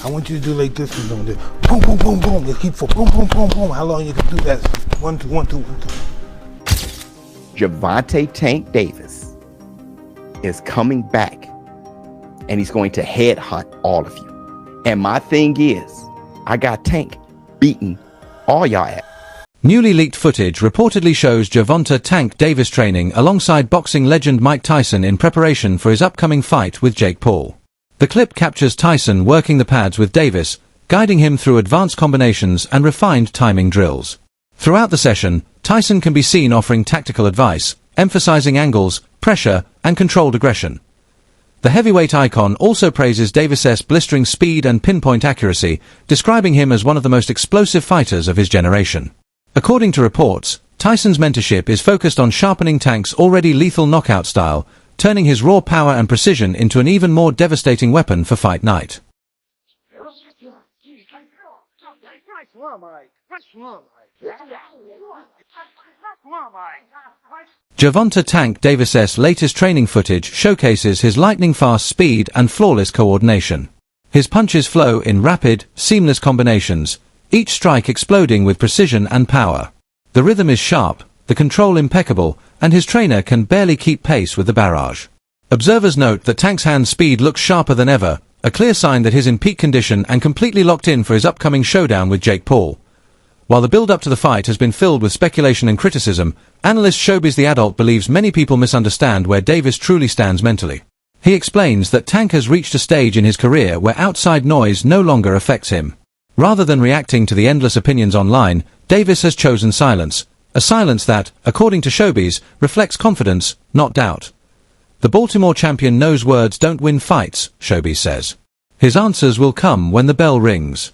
I want you to do like this and doing this. Boom, boom, boom, boom. You keep for boom, boom, boom, boom. How long you can do that? 1, 2, 1, 2, 1, 2. Gervonta Tank Davis is coming back, and he's going to headhunt all of you. And my thing is, I got Tank beating all y'all at. Newly leaked footage reportedly shows Gervonta Tank Davis training alongside boxing legend Mike Tyson in preparation for his upcoming fight with Jake Paul. The clip captures Tyson working the pads with Davis, guiding him through advanced combinations and refined timing drills. Throughout the session, Tyson can be seen offering tactical advice, emphasizing angles, pressure, and controlled aggression. The heavyweight icon also praises Davis's blistering speed and pinpoint accuracy, describing him as one of the most explosive fighters of his generation. According to reports, Tyson's mentorship is focused on sharpening Tank's already lethal knockout style, turning his raw power and precision into an even more devastating weapon for fight night. Gervonta Tank Davis's latest training footage showcases his lightning-fast speed and flawless coordination. His punches flow in rapid, seamless combinations, each strike exploding with precision and power. The rhythm is sharp, the control impeccable, and his trainer can barely keep pace with the barrage. Observers note that Tank's hand speed looks sharper than ever, a clear sign that he's in peak condition and completely locked in for his upcoming showdown with Jake Paul. While the build-up to the fight has been filled with speculation and criticism, analyst Showbiz the Adult believes many people misunderstand where Davis truly stands mentally. He explains that Tank has reached a stage in his career where outside noise no longer affects him. Rather than reacting to the endless opinions online, Davis has chosen silence, a silence that, according to Showbiz, reflects confidence, not doubt. The Baltimore champion knows words don't win fights, Showbiz says. His answers will come when the bell rings.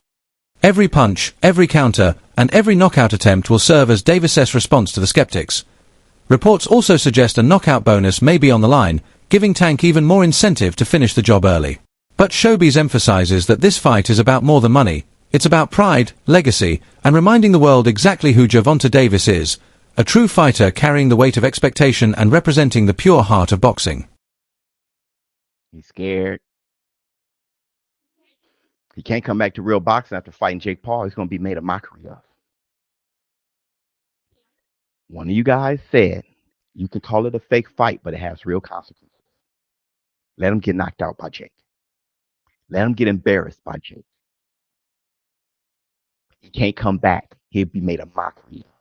Every punch, every counter, and every knockout attempt will serve as Davis's response to the skeptics. Reports also suggest a knockout bonus may be on the line, giving Tank even more incentive to finish the job early. But Showbiz emphasizes that this fight is about more than money. It's about pride, legacy, and reminding the world exactly who Gervonta Davis is, a true fighter carrying the weight of expectation and representing the pure heart of boxing. He's scared. He can't come back to real boxing after fighting Jake Paul. He's going to be made a mockery of. One of you guys said, you can call it a fake fight, but it has real consequences. Let him get knocked out by Jake. Let him get embarrassed by Jake. He can't come back. He'll be made a mockery of.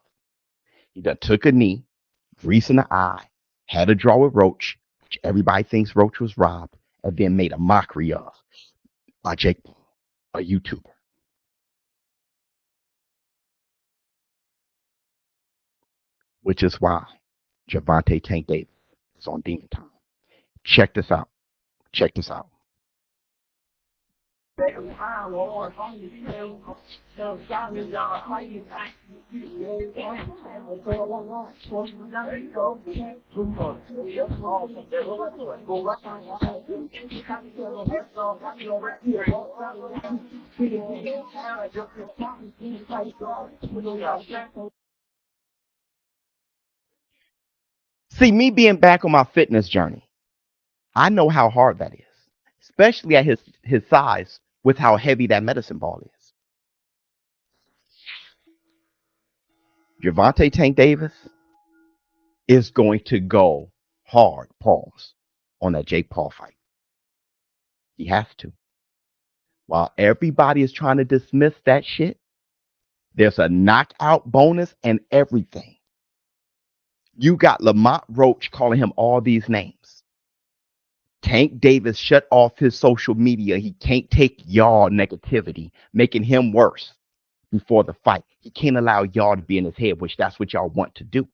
He done took a knee, grease in the eye, had a draw with Roach, which everybody thinks Roach was robbed, and then made a mockery of by Jake Paul, a YouTuber. Which is why Gervonta Tank Davis is on Demon Time. Check this out. Check this out. See, me being back on my fitness journey, I know how hard that is, especially at his size with how heavy that medicine ball is. Gervonta Tank Davis is going to go hard, pause, on that Jake Paul fight. He has to. While everybody is trying to dismiss that shit, there's a knockout bonus and everything. You got Lamont Roach calling him all these names. Tank Davis shut off his social media. He can't take y'all negativity, making him worse before the fight. He can't allow y'all to be in his head, which that's what y'all want to do.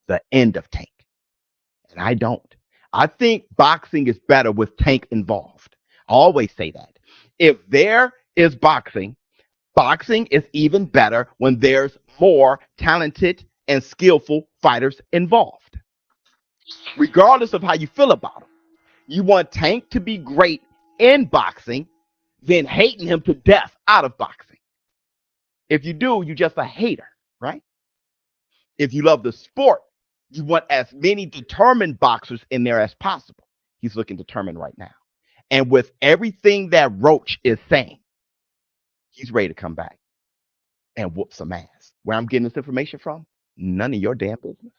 The end of Tank. And I don't. I think boxing is better with Tank involved. I always say that. If there is boxing, boxing is even better when there's more talented and skillful fighters involved. Regardless of how you feel about him. You want Tank to be great in boxing, then hating him to death out of boxing. If you do, you're just a hater, right? If you love the sport, you want as many determined boxers in there as possible. He's looking determined right now. And with everything that Roach is saying, he's ready to come back and whoop some ass. Where I'm getting this information from, none of your damn business.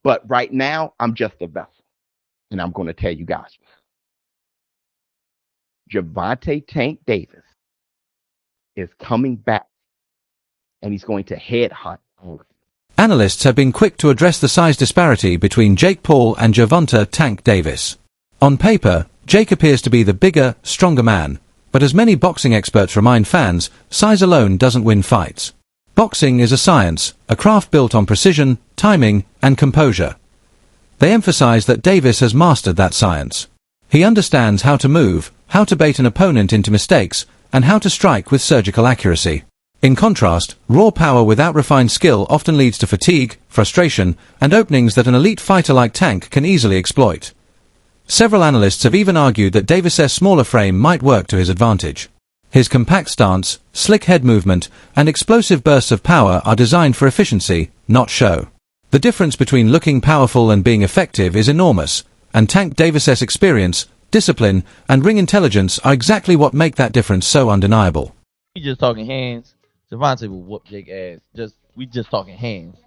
But right now, I'm just a vessel. And I'm going to tell you guys. Gervonta Tank Davis is coming back, and he's going to headhunt all of you. Analysts have been quick to address the size disparity between Jake Paul and Gervonta Tank Davis. On paper, Jake appears to be the bigger, stronger man, but as many boxing experts remind fans, size alone doesn't win fights. Boxing is a science, a craft built on precision, timing, and composure. They emphasize that Davis has mastered that science. He understands how to move, how to bait an opponent into mistakes, and how to strike with surgical accuracy. In contrast, raw power without refined skill often leads to fatigue, frustration, and openings that an elite fighter like Tank can easily exploit. Several analysts have even argued that Davis's smaller frame might work to his advantage. His compact stance, slick head movement, and explosive bursts of power are designed for efficiency, not show. The difference between looking powerful and being effective is enormous, and Tank Davis's experience, discipline, and ring intelligence are exactly what make that difference so undeniable. We just talking hands. Gervonta will whoop Jake ass. We just talking hands.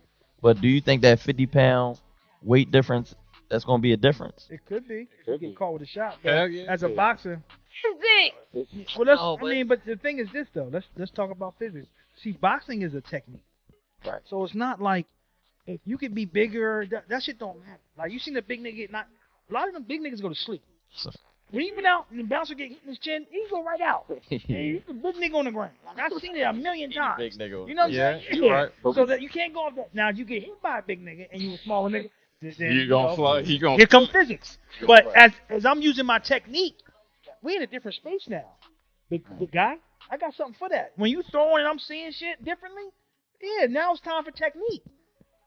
But do you think that 50-pound weight difference, that's going to be a difference? It could be. Get caught with a shot. Hell yeah. As a boxer. Well, but the thing is this though. Let's talk about physics. See, boxing is a technique. Right. So it's not like if you can be bigger, that shit don't matter. Like you seen the big nigga get knocked. A lot of them big niggas go to sleep. When he went out and the bouncer get hit in his chin, he go right out. He's a big nigga on the ground. Like, I've seen it a million times. Big nigga. You know what I'm saying? Yeah, right. So that you can't go off that. Now, if you get hit by a big nigga and you a smaller nigga, then You gonna fly? He gonna here come physics. But as I'm using my technique, we in a different space now. Big guy, I got something for that. When you throwing and I'm seeing shit differently, yeah, now it's time for technique.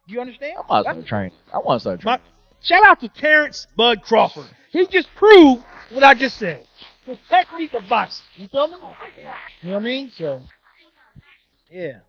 Do you understand? I want to start training. Shout out to Terrence Bud Crawford. He just proved what I just said. The technique of boxing. You feel me? You know what I mean? So, yeah.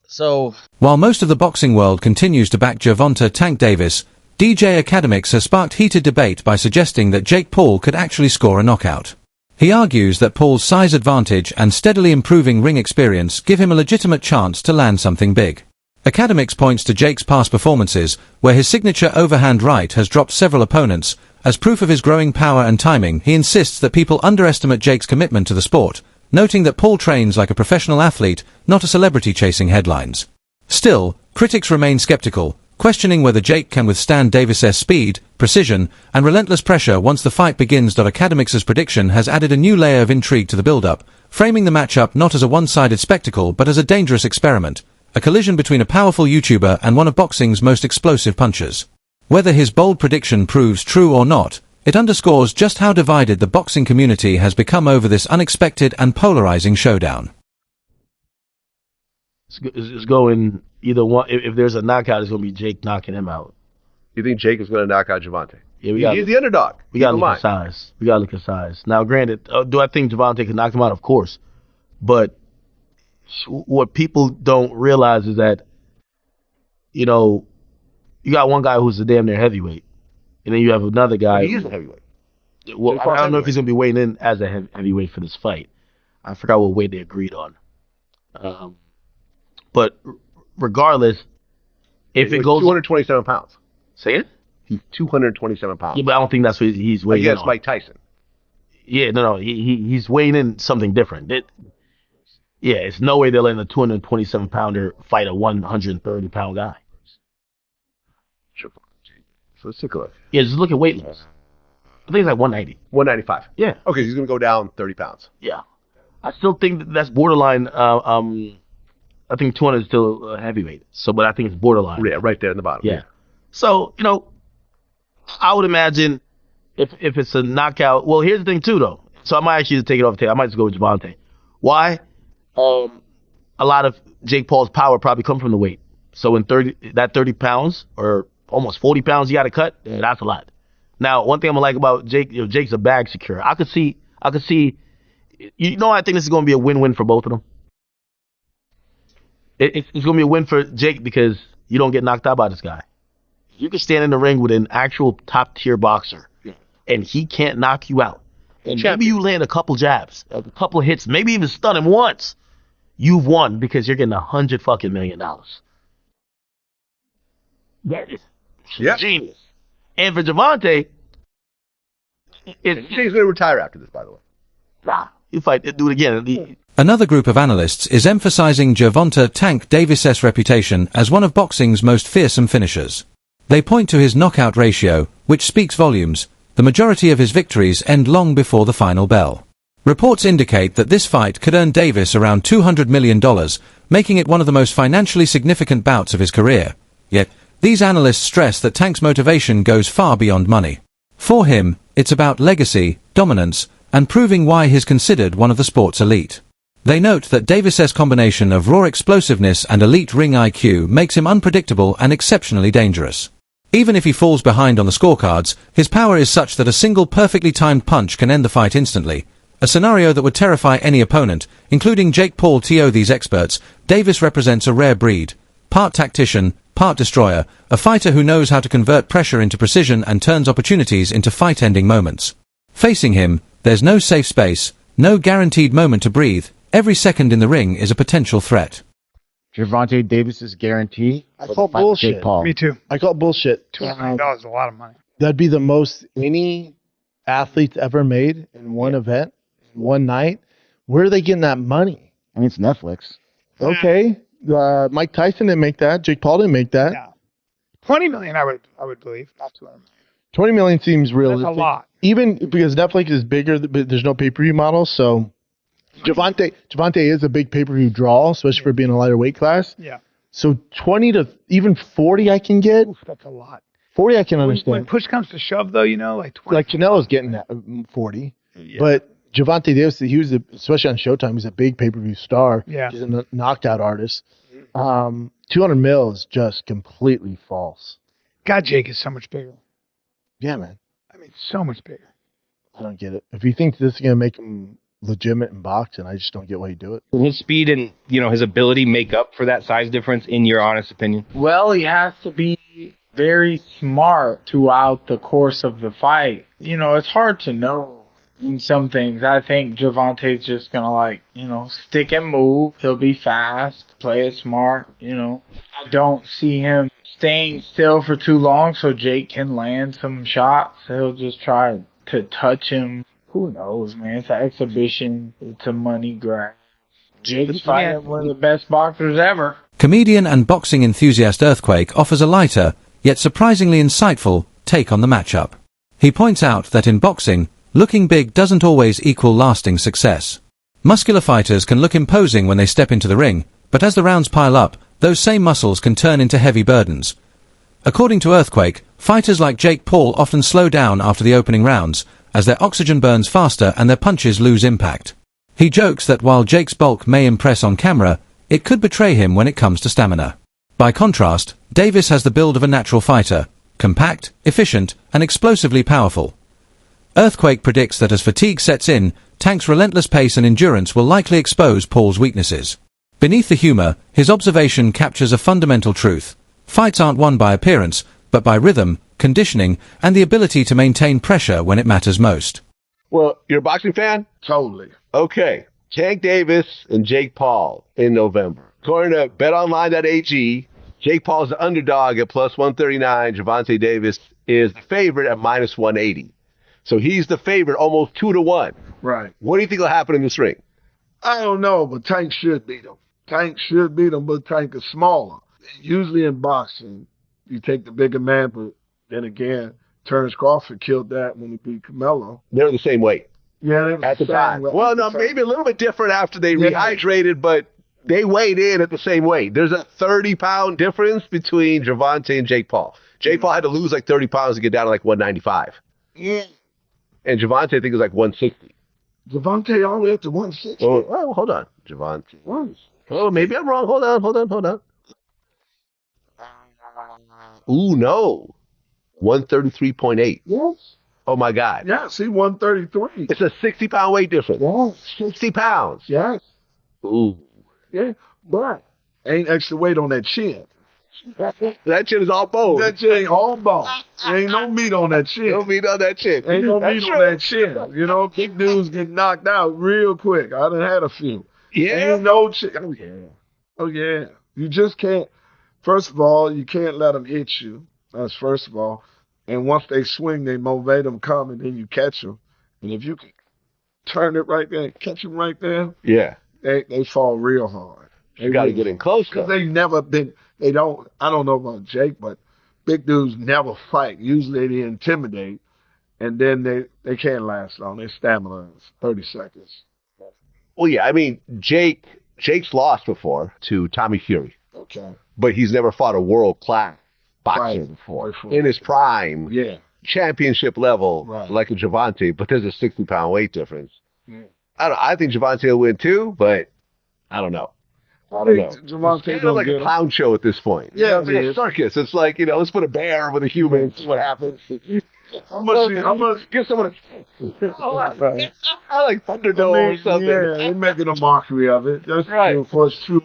So, While most of the boxing world continues to back Gervonta Tank Davis, DJ Akademiks has sparked heated debate by suggesting that Jake Paul could actually score a knockout. He argues that Paul's size advantage and steadily improving ring experience give him a legitimate chance to land something big. Akademiks points to Jake's past performances, where his signature overhand right has dropped several opponents. As proof of his growing power and timing, he insists that people underestimate Jake's commitment to the sport, noting that Paul trains like a professional athlete, not a celebrity chasing headlines. Still, critics remain skeptical, questioning whether Jake can withstand Davis's speed, precision, and relentless pressure once the fight begins. Akademiks' prediction has added a new layer of intrigue to the build-up, framing the matchup not as a one-sided spectacle but as a dangerous experiment, a collision between a powerful YouTuber and one of boxing's most explosive punchers. Whether his bold prediction proves true or not, it underscores just how divided the boxing community has become over this unexpected and polarizing showdown. It's going either one. If there's a knockout, it's going to be Jake knocking him out. You think Jake is going to knock out Gervonta? Yeah, he's the underdog. We got to look at size. We got to look at size. Now, granted, do I think Gervonta can knock him out? Of course. But what people don't realize is that, you know, you got one guy who's a damn near heavyweight, and then you have another guy. He is a heavyweight. Well, I don't know if he's going to be weighing in as a heavyweight for this fight. I forgot what weight they agreed on. But regardless, if it goes 227 pounds. Say it? He's 227 pounds. Yeah, but I don't think that's what he's weighing in on. Against Mike Tyson. Yeah, no, he's weighing in something different. It's no way they're letting a 227-pounder fight a 130-pound guy. So let's take a look. Yeah, just look at weight loss. I think it's like 190. 195. Yeah. Okay, so he's going to go down 30 pounds. Yeah. I still think that's borderline. I think 200 is still heavyweight. So, but I think it's borderline. Yeah, right there in the bottom. Yeah. So, you know, I would imagine if it's a knockout. Well, here's the thing too, though. So I might actually take it off the table. I might just go with Gervonta. Why? A lot of Jake Paul's power probably come from the weight. So in 30 pounds or almost 40 pounds you got to cut, that's a lot. Now, one thing I'm gonna like about Jake, Jake's a bag secure. I could see. You know, I think this is gonna be a win-win for both of them. It's gonna be a win for Jake because you don't get knocked out by this guy. You can stand in the ring with an actual top-tier boxer and he can't knock you out. And maybe you land a couple jabs, a couple of hits, maybe even stun him once. You've won because you're getting $100 million. That is genius. And for Gervonta, He's going to retire after this, by the way. You fight, do it again. Another group of analysts is emphasizing Gervonta Tank Davis' reputation as one of boxing's most fearsome finishers. They point to his knockout ratio, which speaks volumes. The majority of his victories end long before the final bell. Reports indicate that this fight could earn Davis around $200 million, making it one of the most financially significant bouts of his career. Yet, these analysts stress that Tank's motivation goes far beyond money. For him, it's about legacy, dominance, and proving why he's considered one of the sport's elite. They note that Davis' combination of raw explosiveness and elite ring IQ makes him unpredictable and exceptionally dangerous. Even if he falls behind on the scorecards, his power is such that a single perfectly timed punch can end the fight instantly. A scenario that would terrify any opponent, including Jake Paul. To these experts, Davis represents a rare breed. Part tactician, part destroyer, a fighter who knows how to convert pressure into precision and turns opportunities into fight-ending moments. Facing him, there's no safe space, no guaranteed moment to breathe. Every second in the ring is a potential threat. Gervonta Davis's guarantee. I call bullshit. Jake Paul. Me too. I call bullshit. $200 million is a lot of money. That'd be the most any athlete's ever made in one event, one night. Where are they getting that money? I mean, it's Netflix. Okay, Mike Tyson didn't make that. Jake Paul didn't make that. No. $20 million, I would believe, not $200 million. 20 million seems realistic. That's a lot. Even because Netflix is bigger, but there's no pay-per-view model. So Gervonta is a big pay-per-view draw, especially for being a lighter weight class. Yeah. So 20 to even 40 I can get. Oof, that's a lot. 40 I can When understand. push comes to shove, though, like 20. Like Canelo's getting that 40. Yeah. But Gervonta Davis, he was, especially on Showtime, he's a big pay-per-view star. Yeah. He's a knockout artist. 200 mil is just completely false. God, Jake is so much bigger. Yeah, man. I mean, so much bigger. I don't get it. If he thinks this is going to make him legitimate in boxing, I just don't get why he do it. Will his speed and his ability make up for that size difference, in your honest opinion? Well, he has to be very smart throughout the course of the fight. It's hard to know in some things. I think Gervonta's just going to, stick and move. He'll be fast, play it smart, I don't see him staying still for too long so Jake can land some shots. He'll just try to touch him. Who knows, man? It's an exhibition. It's a money grab. Jake's fighting one of the best boxers ever. Comedian and boxing enthusiast Earthquake offers a lighter, yet surprisingly insightful, take on the matchup. He points out that in boxing, looking big doesn't always equal lasting success. Muscular fighters can look imposing when they step into the ring, but as the rounds pile up, those same muscles can turn into heavy burdens. According to Earthquake, fighters like Jake Paul often slow down after the opening rounds, as their oxygen burns faster and their punches lose impact. He jokes that while Jake's bulk may impress on camera, it could betray him when it comes to stamina. By contrast, Davis has the build of a natural fighter, compact, efficient, and explosively powerful. Earthquake predicts that as fatigue sets in, Tank's relentless pace and endurance will likely expose Paul's weaknesses. Beneath the humor, his observation captures a fundamental truth. Fights aren't won by appearance, but by rhythm, conditioning, and the ability to maintain pressure when it matters most. Well, you're a boxing fan? Totally. Okay. Tank Davis and Jake Paul in November. According to betonline.ag, Jake Paul's the underdog at plus 139. Gervonta Davis is the favorite at minus 180. So he's the favorite almost 2-1. Right. What do you think will happen in this ring? I don't know, but Tank should beat him. Tank should beat him, but Tank is smaller. Usually in boxing, you take the bigger man, but then again, Terrence Crawford killed that when he beat Canelo. They're the same weight. Yeah, they were at the time. Well, no, maybe a little bit different after they rehydrated, but they weighed in at the same weight. There's a 30-pound difference between Gervonta and Jake Paul. Jake Paul had to lose like 30 pounds to get down to like 195. Yeah. And Gervonta, I think, is like 160. Gervonta all the way up to 160. Oh, hold on. Gervonta. Oh, maybe I'm wrong. Hold on. Ooh, no. 133.8. Yes. Oh, my God. Yeah, see, 133. It's a 60-pound weight difference. Yes. 60 pounds. Yes. Ooh. Yeah, but ain't extra weight on that chin. That chin is all bone. That chin ain't all bone. There ain't no meat on that chin. No meat on that chin. Ain't no That's meat true. on that chin. You know, big dudes get knocked out real quick. I done had a few. Yeah. Ain't no chin. Oh, yeah. Oh, yeah. You just can't. First of all, you can't let them hit you. That's first of all. And once they swing, they motivate them come, and then you catch them. And if you can turn it right there and catch them right there, Yeah. they fall real hard. You got to get in close, Because though. they never been, I don't know about Jake, but big dudes never fight. Usually they intimidate, and then they can't last long. Their stamina is 30 seconds. Well, yeah, I mean, Jake's lost before to Tommy Fury, Okay. but he's never fought a world-class boxer Right. before. Right. In his prime, Yeah. championship level, Right. like a Gervonta, but there's a 60-pound weight difference. Yeah. I think Gervonta will win too, but I don't know. I don't think know. Gervonta It's kind gonna of like get a him. clown show at this point. Yeah, It's like it a is. circus. It's like, let's put a bear with a human, see what happens. How much? Give someone Right. I like Thunderdome or something. Yeah, they're making a mockery of it. That's Right. for us true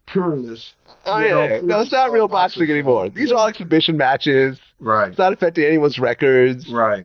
purists. Oh, You know, yeah. No, it's not real boxing anymore. These are all exhibition matches. Right. It's not affecting anyone's records. Right.